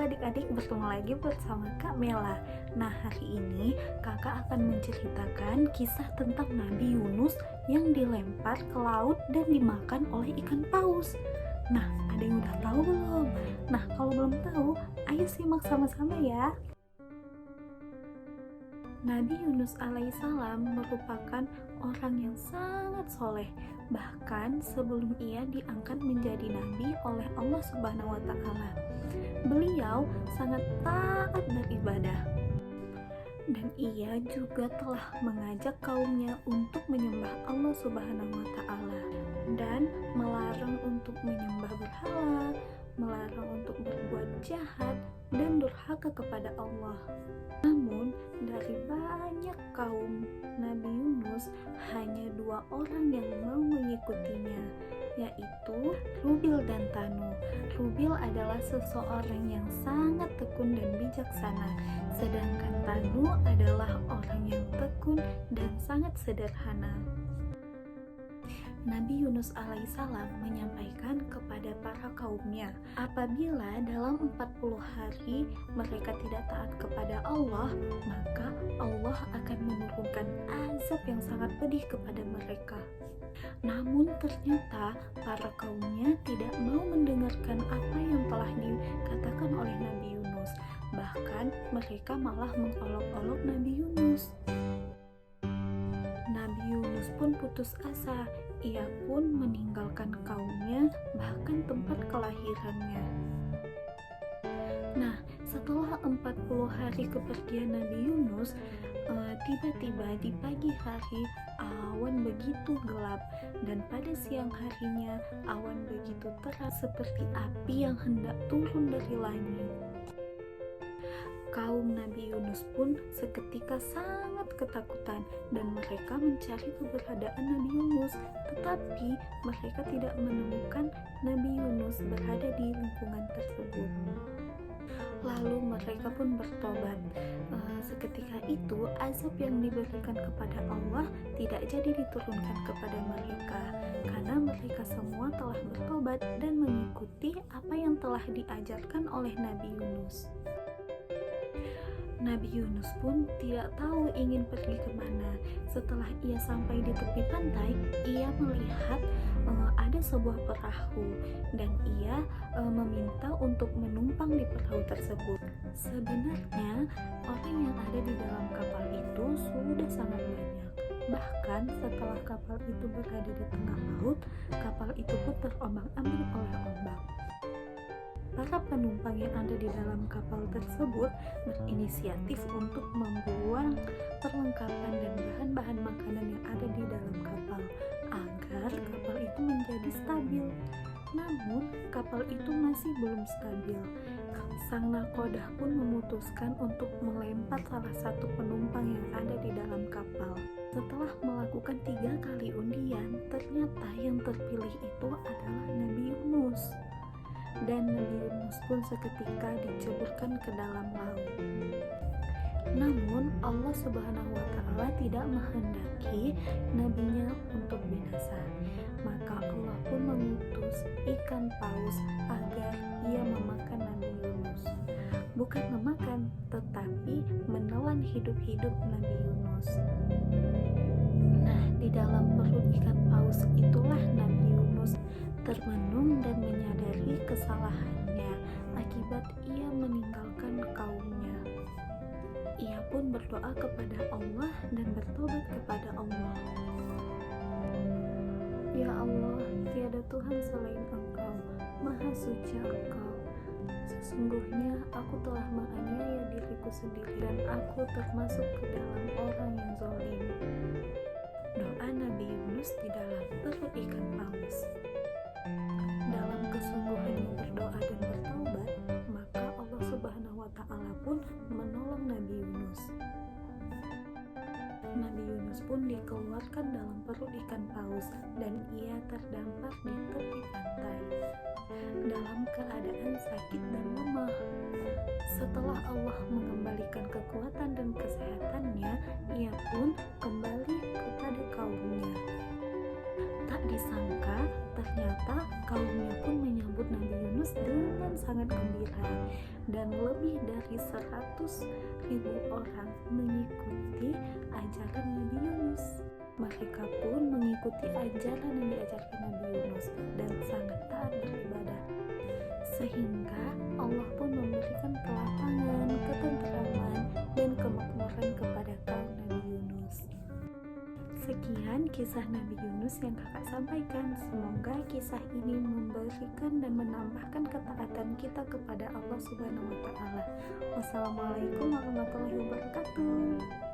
Halo adik-adik, bertemu lagi bersama Kak Mela. Nah, hari ini kakak akan menceritakan kisah tentang Nabi Yunus yang dilempar ke laut dan dimakan oleh ikan paus. Nah, ada yang udah tahu belum? Nah, kalau belum tahu, ayo simak sama-sama ya. Nabi Yunus alaihissalam merupakan orang yang sangat soleh. Bahkan sebelum ia diangkat menjadi nabi oleh Allah Subhanahu wa Ta'ala, beliau sangat taat beribadah. Dan ia juga telah mengajak kaumnya untuk menyembah Allah Subhanahu wa Ta'ala dan melarang untuk menyembah berhala, melarang untuk berbuat jahat dan durhaka kepada Allah. Namun dari banyak kaum Nabi Yunus, hanya 2 orang yang mau mengikutinya, yaitu Rubil dan Tanu. Rubil adalah seseorang yang sangat tekun dan bijaksana, sedangkan Tanu adalah orang yang tekun dan sangat sederhana. Nabi Yunus alaihissalam menyampaikan kepada para kaumnya, apabila dalam 40 hari mereka tidak taat kepada Allah, maka Allah akan menurunkan azab yang sangat pedih kepada mereka. Namun ternyata para kaumnya tidak mau mendengarkan apa yang telah dikatakan oleh Nabi Yunus. Bahkan mereka malah mengolok-olok Nabi Yunus. Nabi Yunus pun putus asa. Ia pun meninggalkan kaumnya, bahkan tempat kelahirannya. Nah, setelah 40 hari kepergian Nabi Yunus, tiba-tiba di pagi hari awan begitu gelap, dan pada siang harinya awan begitu terang seperti api yang hendak turun dari langit. Kaum Nabi Yunus pun seketika sangat ketakutan dan mereka mencari keberadaan Nabi Yunus, tetapi mereka tidak menemukan Nabi Yunus berada di lingkungan tersebut. Lalu mereka pun bertobat. Seketika itu azab yang diberikan kepada Allah tidak jadi diturunkan kepada mereka, karena mereka semua telah bertobat dan mengikuti apa yang telah diajarkan oleh Nabi Yunus. Nabi Yunus pun tidak tahu ingin pergi kemana. Setelah ia sampai di tepi pantai, ia melihat ada sebuah perahu dan ia meminta untuk menumpang di perahu tersebut. Sebenarnya orang yang ada di dalam kapal itu sudah sangat banyak. Bahkan setelah kapal itu berada di tengah laut, kapal itu pun terombang-ambing oleh ombak. Para penumpang yang ada di dalam kapal tersebut berinisiatif untuk membuang perlengkapan dan bahan-bahan makanan yang ada di dalam kapal agar kapal itu menjadi stabil. Namun kapal itu masih belum stabil. Sang nakodah pun memutuskan untuk melempar salah satu penumpang yang ada di dalam kapal. Setelah melakukan 3 kali undian, ternyata yang terpilih itu adalah Nabi Yunus. Dan Nabi Yunus pun seketika diceburkan ke dalam laut. Namun Allah Subhanahu wa Ta'ala tidak menghendaki nabinya untuk binasa. Maka Allah pun mengutus ikan paus agar ia memakan Nabi Yunus. Bukan memakan, tetapi menelan hidup-hidup Nabi Yunus. Nah, di dalam perut ikan paus itulah Nabi Yunus termenung dan menyadari kesalahannya akibat ia meninggalkan kaumnya. Ia pun berdoa kepada Allah dan bertobat kepada Allah. Ya Allah, tiada Tuhan selain Engkau, Maha Suci Engkau. Sesungguhnya aku telah menganiaya diriku sendiri dan aku termasuk ke dalam orang yang zalim. Doa Nabi Yunus di dalam perut ikan paus. Dalam kesungguhannya berdoa dan bertaubat, maka Allah Subhanahu wa Ta'ala pun menolong Nabi Yunus. Nabi Yunus pun dikeluarkan dalam perut ikan paus dan ia terdampar di tepi pantai dalam keadaan sakit dan lemah. Setelah Allah mengembalikan kekuatan dan kesehatannya, ia pun kembali kepada kaumnya. Tak disangka ternyata kaumnya pun menyambut Nabi Yunus dengan sangat gembira, dan lebih dari 100.000 orang mengikuti ajaran Nabi Yunus. Mereka pun mengikuti ajaran yang diajarkan Nabi Yunus dan sangat taat beribadah, sehingga Allah pun memberikan kelapangan, ketenteraman, dan kemakmuran kepada kaum Nabi Yunus. Sekian kisah Nabi Yunus yang kakak sampaikan. Semoga kisah ini memberikan dan menambahkan ketaatan kita kepada Allah Subhanahu wa Ta'ala. Wassalamualaikum warahmatullahi wabarakatuh.